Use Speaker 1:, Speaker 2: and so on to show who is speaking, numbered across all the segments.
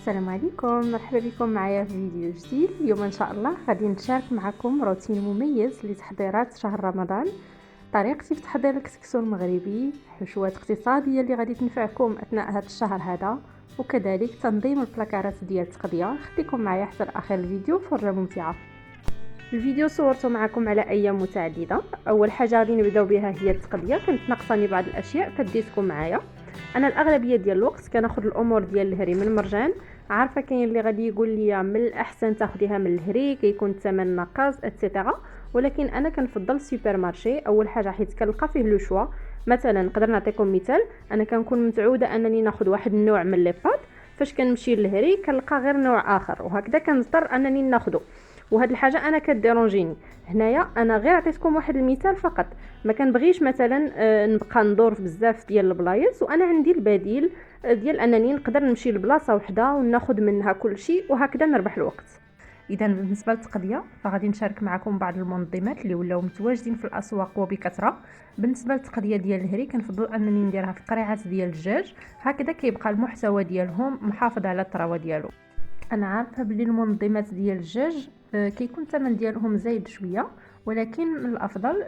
Speaker 1: السلام عليكم، مرحبا بكم معايا في فيديو جديد. اليوم ان شاء الله غادي نشارك معكم روتين مميز لتحضيرات شهر رمضان. طريقتي في تحضير الكسكسو المغربي، حشوات اقتصاديه اللي غادي تنفعكم اثناء هذا الشهر هذا، وكذلك تنظيم البلاكارات ديال التقضيه. خليكم معايا حتى اخر الفيديو، فرجه ممتعه. الفيديو صورته معكم على ايام متعدده. اول حاجه غادي نبداو بها هي التقضيه. كانت ناقصاني بعض الاشياء فديتكم معايا. انا الاغلبيه ديال الوقت كناخذ الامور ديال الهري من المرجان. عارفه كاين اللي غادي يقول لي من الاحسن تاخديها من الهري كيكون الثمن ناقص اتسيتيرا، ولكن انا كنفضل السوبر مارشي. اول حاجه حيت كنلقى فيه لو شوا. مثلا نقدر نعطيكم مثال، انا كنكون متعوده انني ناخذ واحد النوع من لي بات، فاش كنمشي للهري كنلقى غير نوع اخر، وهكذا كنضطر انني ناخذه. وهاد الحاجه انا كديرونجيني. هنايا انا غير عطيتكم واحد المثال فقط، ما كنبغيش مثلا نبقى ندور في بزاف ديال البلايص، وانا عندي البديل ديال انني نقدر نمشي لبلاصه وحده وناخذ منها كل شيء، وهكذا نربح الوقت. اذا بالنسبه للتقضيه فغادي نشارك معكم بعض المنظمات اللي ولاو متواجدين في الاسواق وبكثره. بالنسبه للتقضيه ديال الهري كنفضل انني نديرها في قريعات ديال الدجاج، هكذا كيبقى المحتوى ديالهم محافظ على الطراوه ديالو. انا عارفه بلي المنظمات ديال الدجاج كيكون الثمن ديالهم زايد شويه، ولكن من الافضل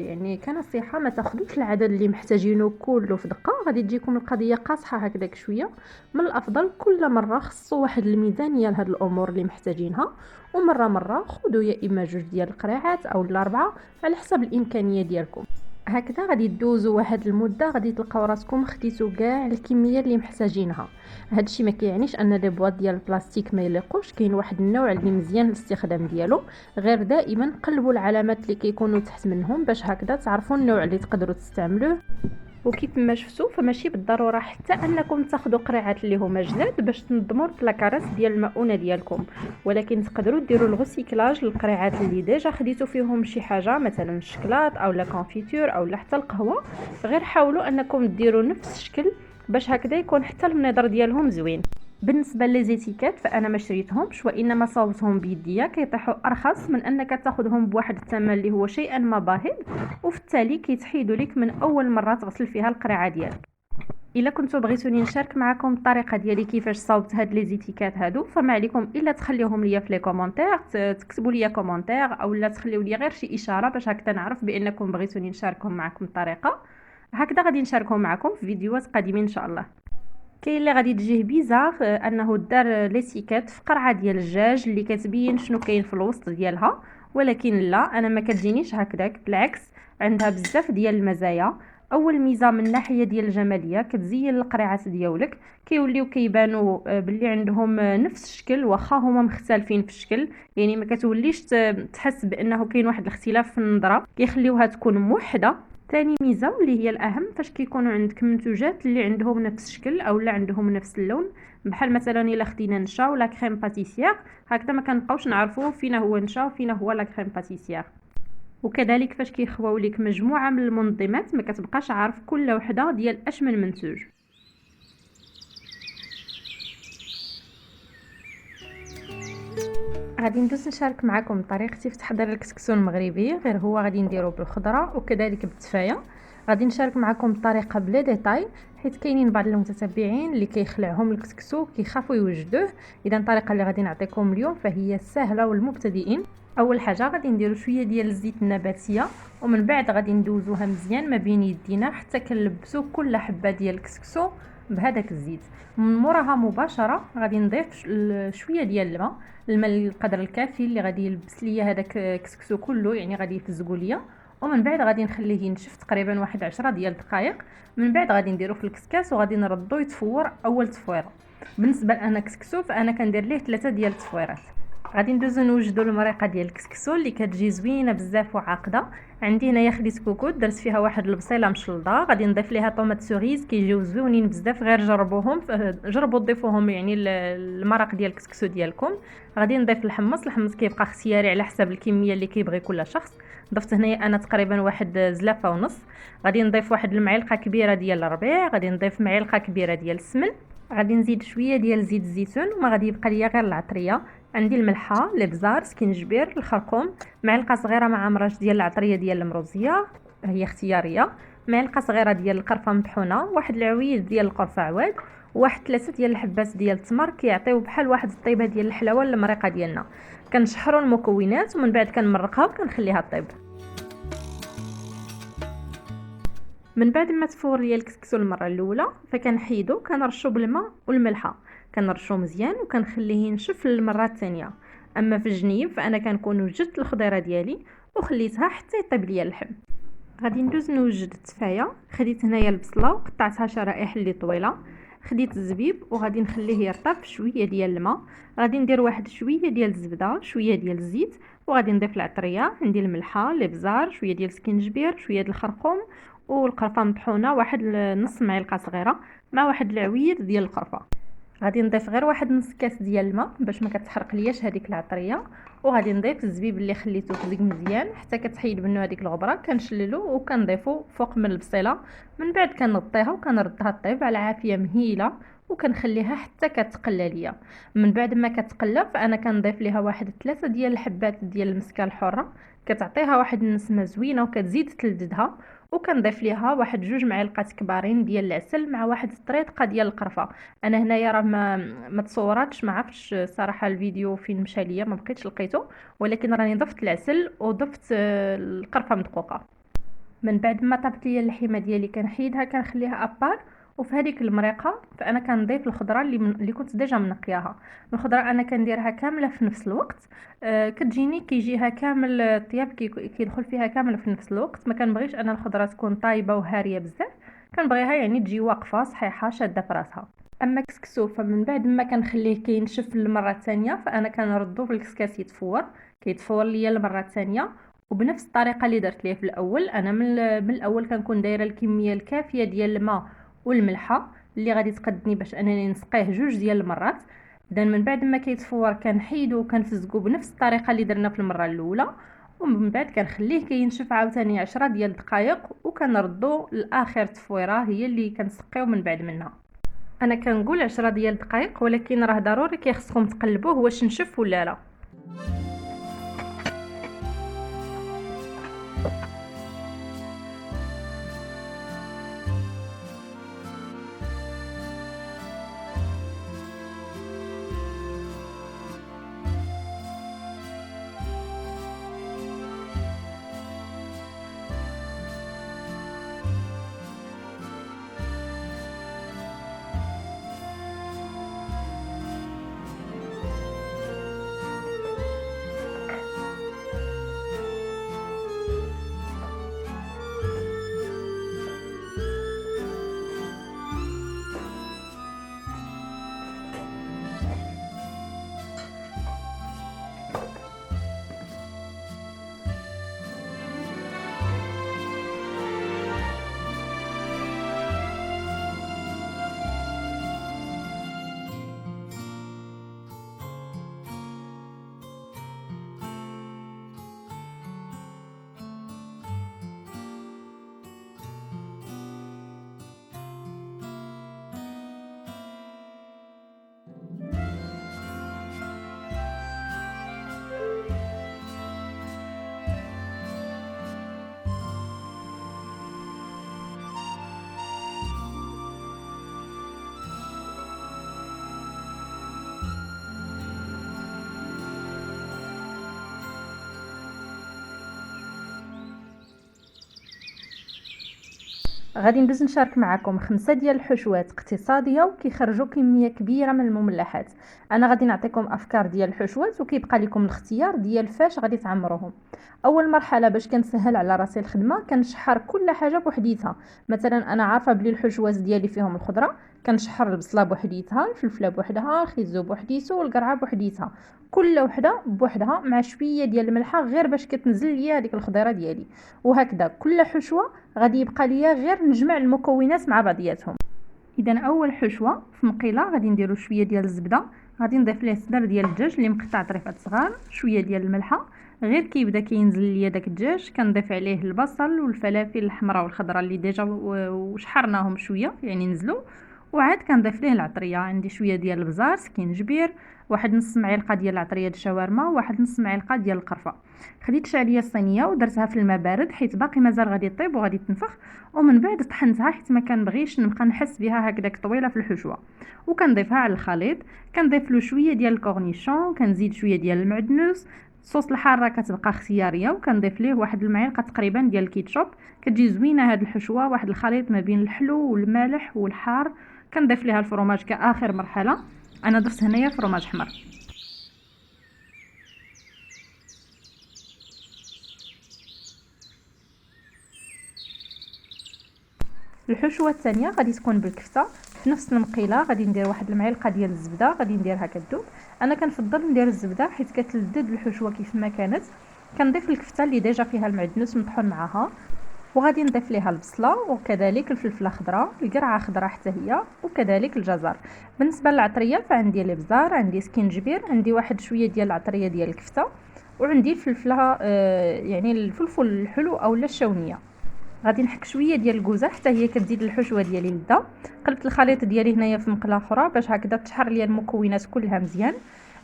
Speaker 1: يعني كنصيحه ما تاخذوش العدد اللي محتاجينه كله في دقه، غادي تجيكم القضيه قاصحه هكذاك شويه. من الافضل كل مره خصوا واحد الميزانيه لهاد الامور اللي محتاجينها، ومره خذوا يا اما جوج ديال القريعات او الاربعه على حسب الامكانيه ديالكم. هكذا غادي تدوزوا واحد المده، غادي تلقاو راسكم خديتوا كاع الكميه اللي محتاجينها. هادشي ما كيعنيش ان لي بواط ديال البلاستيك ما يليقوش، كاين واحد النوع اللي مزيان الاستخدام ديالو، غير دائما قلبوا العلامات اللي كيكونوا تحت منهم باش هكذا تعرفوا النوع اللي تقدروا تستعملوه. وكيف ما شفتوا فماشي بالضروره حتى انكم تاخذوا قريعات اللي هما جداد باش تنظموا البلاكارات ديال المؤونه ديالكم، ولكن تقدروا ديروا الغسيكلاج للقريعات اللي ديجا خديتوا فيهم شي حاجه، مثلا الشكلاط او لا كونفيتور او حتى القهوه. غير حاولوا انكم ديروا نفس الشكل باش هكذا يكون حتى المنظر ديالهم زوين. بالنسبه ليزيتيكات فانا ما شريتهمش، وانما صاوبتهم بيديا، كيطيحوا ارخص من انك تاخذهم بواحد الثمن اللي هو شيئا ما باهظ، وفي التالي كيتحيدوا لك من اول مره تغسل فيها القرعه ديالك. الا كنتو بغيتوني نشارك معكم الطريقه ديالي كيفاش صاوبت هاد لي زيتيكات هادو، فما عليكم الا تخليوهم ليا في لي كومونتير، تكتبوا لي كومونتير او لا تخليو لي غير شي اشاره باش هكذا نعرف بانكم بغيتوني نشاركهم معكم الطريقه. هكذا غادي نشاركهم معكم في فيديوهات قادمين ان شاء الله. كاين اللي غادي تجيه بيزار انه دار ليسيكات في قرعه ديال الدجاج اللي كتبين شنو كاين في الوسط ديالها، ولكن لا، انا ما كتجينيش هكذاك، بالعكس عندها بزاف ديال المزايا. اول ميزه من الناحيه ديال الجماليه، كتزين القرعات ديالك كيوليو كيبانوا باللي عندهم نفس الشكل واخا هما مختلفين في الشكل، يعني ما كتوليش تحس بانه كاين واحد الاختلاف في النظره، كيخليوها تكون موحده. تاني ميزه واللي هي الاهم، فاش كيكونوا عندك منتوجات اللي عندهم نفس الشكل او لا عندهم نفس اللون، بحال مثلا الا خدينا نشا ولا كريم باتيسير، هكذا ما كنبقاوش نعرفوا فين هو نشا وفين هو لا كريم باتيسير. وكذلك فاش كيخواو لك مجموعه من المنظمات ما كتبقاش عارف كل وحده ديال اش من منتوج. غادي ندوز نشارك معكم طريقتي في تحضير الكسكسو المغربي، غير هو غادي نديرو بالخضره وكذلك بالتفايه. غادي نشارك معكم الطريقه بلا ديتاي، حيت كاينين بعض المتتبعين اللي كيخلعهم الكسكسو كيخافوا يوجدوه. اذا الطريقه اللي غادي نعطيكم اليوم فهي سهله والمبتدئين. اول حاجه غادي نديرو شويه ديال الزيت النباتيه، ومن بعد غادي ندوزوها مزيان ما بين يدينا حتى كنلبسو كل حبه ديال الكسكسو بهذاك الزيت. من موراها مباشره غادي نضيف شويه ديال الماء القدر الكافي اللي غادي يلبس ليا هذاك الكسكسو كله، يعني غادي يفزقو ليا. ومن بعد غادي نخليه ينشف تقريبا واحد 10 ديال الدقائق. من بعد غادي نديرو في الكسكاس وغادي نردو يتفور اول تفويره. بالنسبه لانا كسكسو فانا كندير ليه 3 ديال التفويرات. غادي ندوزو نوجدو المريقه ديال الكسكسو اللي كتجي زوينه بزاف وعاقده. عندي هنايا خديت كوكوط درت فيها واحد البصيله مشلضه، غادي نضيف ليها طوماط سوريز كيجيو زوينين بزاف، غير جربوهم، جربوا تضيفوهم يعني المرق ديال الكسكسو ديالكم. غادي نضيف الحمص كيبقى اختياري على حسب الكميه اللي كيبغي كل شخص. ضفت هنايا انا تقريبا واحد زلافه ونص. غادي نضيف واحد المعلقه كبيره ديال الربيع، غادي نضيف معلقه كبيره ديال السمن، غادي نزيد شويه ديال زيت الزيتون، وما غادي يبقى ليا غير العطريه. عندي الملحه، الابزار، سكينجبير، الخرقوم، معلقه صغيره مع مرش ديال العطريه ديال المروزيه، هي اختياريه. معلقه صغيره ديال القرفه مطحونه، واحد العويل ديال القرفه عواد، وواحد 3 ديال الحبات ديال التمر كيعطيو بحال واحد الطيبه ديال الحلاوه للمريقه ديالنا. كنشحروا المكونات ومن بعد كنمرقها وكنخليها طيب. من بعد ما تفور ليا الكسكسو المره الاولى فكنحيدو كنرشو بالماء والملحه، كنرشو مزيان وكنخليه ينشف للمره الثانيه. اما في الجنيب فانا كنكون وجدت الخضيره ديالي وخليتها حتى يطيب ليا اللحم. غادي ندوز نوجد التفايه. خديت هنايا البصله وقطعتها شرائح اللي طويله، خديت الزبيب وغادي نخليه يرطب شويه ديال الماء، غادي ندير واحد شويه ديال الزبده، شويه ديال الزيت، وغادي نضيف العطريه، عندي الملحه، الابزار، شويه ديال السكينجبير، شويه ديال الخرقوم والقرفه مطحونه واحد نص معلقه صغيره مع واحد العوير ديال القرفه. غادي نضيف غير واحد نص كاس ديال الماء باش ما كتحرق لياش هذيك العطريه، وغادي نضيف الزبيب اللي خليته تزيق مزيان حتى كتحيد منه هذيك الغبره، كنشللو وكنضيفو فوق من البصيله. من بعد كنغطيها وكنردها طيب على عافيه مهيله وكنخليها حتى كتقلى ليا. من بعد ما كتقلى فانا كنضيف ليها واحد 3 ديال الحبات ديال المسكه الحره، كتعطيها واحد النسمه زوينه وكتزيد تلذذها. وكنضيف ليها واحد 2 معالق كبارين ديال العسل مع واحد الطريقه ديال القرفه. انا هنايا راه ما تصوراتش، ما عرفتش صراحه الفيديو فين مشى ليا، ما بقيتش لقيته، ولكن راني ضفت العسل وضفت القرفه مدقوقه. من بعد ما طابت ليا اللحيمه ديالي كنحيدها كنخليها ابار. وفي هذيك المريقه فانا كنضيف الخضره اللي كنت ديجا منقياها. الخضره انا كنديرها كامله في نفس الوقت، كتجيني كيجيها كامل الطياب كيدخل فيها كامل في نفس الوقت. ما كنبغيش انا الخضره تكون طايبه وهاريه بزاف، كنبغيها يعني تجي واقفه صحيحه شاده في راسها. اما الكسكسو فمن بعد ما كنخليه كينشف للمره الثانيه فانا كنردو في الكسكاس كيتفور ليا المره الثانيه. وبنفس الطريقه اللي درت ليه في الاول، انا من الاول كنكون دايره الكميه الكافيه ديال الماء والملحه اللي غادي تقدني باش انني نسقيه 2 ديال المرات. اذا من بعد ما كيتفور كنحيدو وكنفزقو بنفس الطريقه اللي درنا في المره الاولى، ومن بعد كنخليه كينشف عاوتاني 10 ديال الدقائق وكنردو لاخر تفويره هي اللي كنسقيو من بعد منها. انا كنقول 10 ديال الدقائق ولكن راه ضروري كيخصكم تقلبوه واش نشف ولا لا. غادي ندوز نشارك معكم 5 ديال الحشوات اقتصاديه وكيخرجوا كميه كبيره من المملحات. انا غادي نعطيكم افكار ديال الحشوات وكيبقى لكم الاختيار ديال فاش غادي تعمروهم. اول مرحله باش كنسهل على راسي الخدمه كنشحر كل حاجه بوحديتها. مثلا انا عارفه بلي الحشوات ديالي فيهم الخضره، كنشحر البصله بوحديتها، الفلفله بوحدها، الخيزو بوحديتو والقرعه بوحديتها، كل وحده بوحدها مع شويه ديال الملحه غير باش كتنزل ليا هذيك الخضيره ديالي. وهكذا كل حشوه غادي يبقى ليا غير نجمع المكونات مع بعضياتهم. اذا اول حشوه في مقيله غادي نديرو شويه ديال الزبده، غادي نضيف ليه صدر ديال الدجاج اللي مقطع طريفات صغار، شويه ديال الملحه، غير كيبدا كينزل ليا داك الدجاج كنضيف عليه البصل والفلافل الحمراء والخضراء اللي ديجا وشحرناهم شويه يعني نزلوا، وعاد كنضيف ليه العطريه. عندي شويه ديال البزار، سكينجبير، واحد نص معلقه ديال العطريه د الشاورما، وواحد نص معلقه ديال القرفه. خديت شعليه الصينيه ودرتها في الماء بارد حيت باقي مازال غادي طيب وغادي تنفخ، ومن بعد طحنتها حيت ما كنبغيش نبقى نحس بها هكذاك طويله في الحشوه. وكنضيفها على الخليط. كنضيف له شويه ديال الكورنيشون، كنزيد شويه ديال المعدنوس. الصوص الحاره كتبقى اختياريه، وكنضيف ليه واحد المعلقه تقريبا ديال الكيتشوب. كتجي زوينه هاد الحشوه، واحد الخليط ما بين الحلو والمالح والحار. كنضيف ليها الفرماج كاخر مرحله. انا درت هنايا فرماج حمر. الحشوه الثانيه غادي تكون بالكفته. في نفس المقيله غادي ندير واحد المعلقه ديال الزبده، غادي نديرها كدوب. انا كنفضل ندير الزبده حيت كتلذذ الحشوه كيف ما كانت. كنضيف الكفته اللي ديجا فيها المعدنوس مطحون معاها، وغادي نضيف ليها البصله وكذلك الفلفله خضراء، القرعه خضراء حتى هي، وكذلك الجزر. بالنسبه للعطريه فعندي الابزار، عندي سكينجبير، عندي واحد شويه ديال العطريه ديال الكفته، وعندي الفلفله يعني الفلفل الحلو اولا الشونيه. غادي نحك شويه ديال الكوزه حتى هي كتزيد الحشوه ديالي لذه. قلبت الخليط ديالي هنايا في مقله اخرى باش هكذا تشحر ليا المكونات كلها مزيان.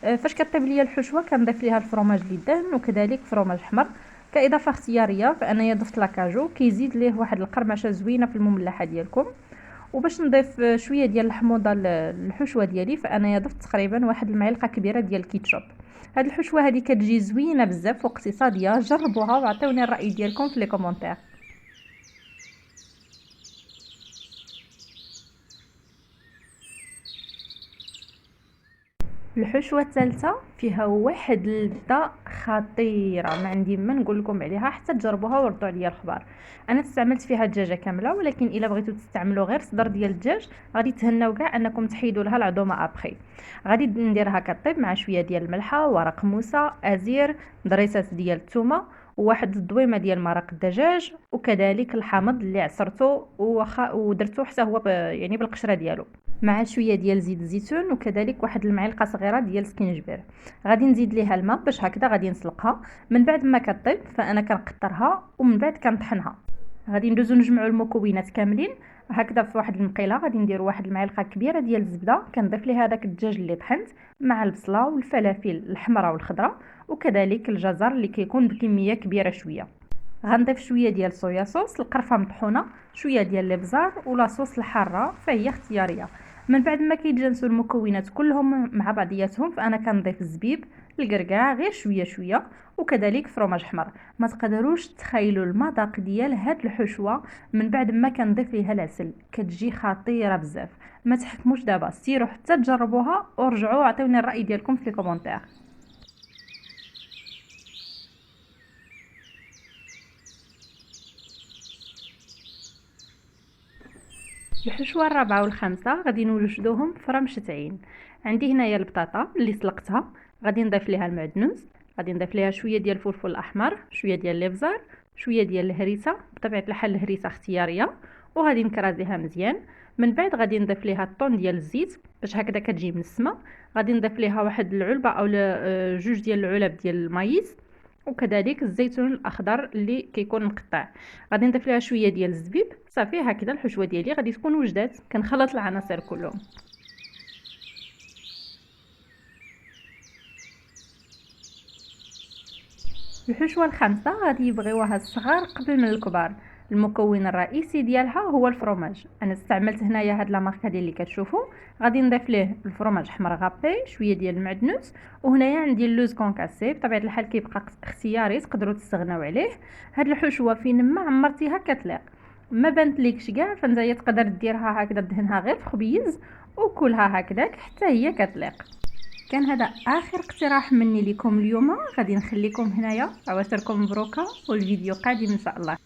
Speaker 1: فاش كطيب ليا الحشوه كنضيف ليها الفرماج اللي دهن وكذلك فرماج حمر كاضافه اختياريه. فانايا ضفت لاكاجو كيزيد ليه واحد القرمشه زوينه في المملحه ديالكم. وباش نضيف شويه ديال الحموضه للحشوه ديالي فانايا ضفت تقريبا واحد المعلقه كبيره ديال الكيتشوب. هاد الحشوه هذه كتجي زوينه بزاف واقتصاديه، جربوها وعطيوني الراي ديالكم في لي كومونتير. الحشوه الثالثه فيها واحد اللذه خطيره ما عندي ما نقول لكم عليها حتى تجربوها وردوا عليا الخبر. انا استعملت فيها الدجاجه كامله، ولكن الا بغيتو تستعملوا غير صدر ديال الدجاج غادي تهناو كاع انكم تحيدوا لها العظومه ابخي. غادي نديرها كطيب مع شويه ديال الملحه، ورق موسى، ازير، ضريسات ديال الثومه، وواحد الضويمه ديال مرق الدجاج، وكذلك الحامض اللي عصرته ودرتو حتى هو يعني بالقشره ديالو، مع شويه ديال زيت الزيتون، وكذلك واحد المعلقه صغيره ديال سكينجبير. غادي نزيد ليها الماء باش هكذا غادي نسلقها. من بعد ما كطيب فانا كنقطرها ومن بعد كنطحنها. غادي ندوزو نجمعوا المكونات كاملين هكذا في واحد المقيله. غادي ندير واحد المعلقه كبيره ديال الزبده، كنضيف ليها داك الدجاج اللي طحنت مع البصله والفلافل الحمراء والخضراء، وكذلك الجزر اللي كيكون بكميه كبيره شويه. غنضيف شويه ديال صويا صوص، القرفه مطحونه، شويه ديال الابزار ولا صوص الحاره فهي اختياريه. من بعد ما كيتجانسوا المكونات كلهم مع بعضياتهم فانا كنضيف الزبيب، الكركاع غير شويه شويه، وكذلك فرماج حمر. ما تقدروش تخيلوا المذاق ديال هاد الحشوه من بعد ما كنضيف ليها العسل، كتجي خطيره بزاف. ما تحكموش دابا، سيروا حتى تجربوها ورجعوا عطيوني الراي ديالكم في الكومونتير. الحشوه الرابعه والخامسه غادي نوجدوهم في رمشه عين. عندي هنايا البطاطا اللي سلقتها، غادي نضيف ليها المعدنوس، غادي نضيف ليها شويه ديال الفلفل الاحمر، شويه ديال الابزار، شويه ديال الهريسه، بطبيعه الحال الهريسه اختياريه، وغادي نكرازيها مزيان. من بعد غادي نضيف ليها الطون ديال الزيت باش هكذا كتجي منسمه. غادي نضيف ليها واحد العلبه او جوج ديال العلب ديال المايز، وكذلك الزيتون الاخضر اللي كيكون مقطع. غادي نضيف ليها شويه ديال الزبيب. صافي هكذا الحشوه ديالي غادي تكون وجدات. كنخلط العناصر كلهم. الحشوه الخامسه غادي يبغيوها الصغار قبل من الكبار. المكون الرئيسي ديالها هو الفرماج. انا استعملت هنايا هاد لا ماركه ديال اللي كتشوفوا. غادي نضيف ليه الفرماج حمر غابي، شويه ديال المعدنوس، وهنايا عندي اللوز كونكاسي. بطبيعه الحال كيبقى اختياري، تقدروا تستغناو عليه. هاد الحشوه فين ما عمرتيها كتليق، ما بانت ليكش كاع فنتايا تقدر ديرها هكذا دهنها غير في خبيز وكلها هكذاك حتى هي كتليق. كان هذا اخر اقتراح مني لكم اليوم. غادي نخليكم هنايا، عواشركم مبروكه، والفيديو قادم ان شاء الله.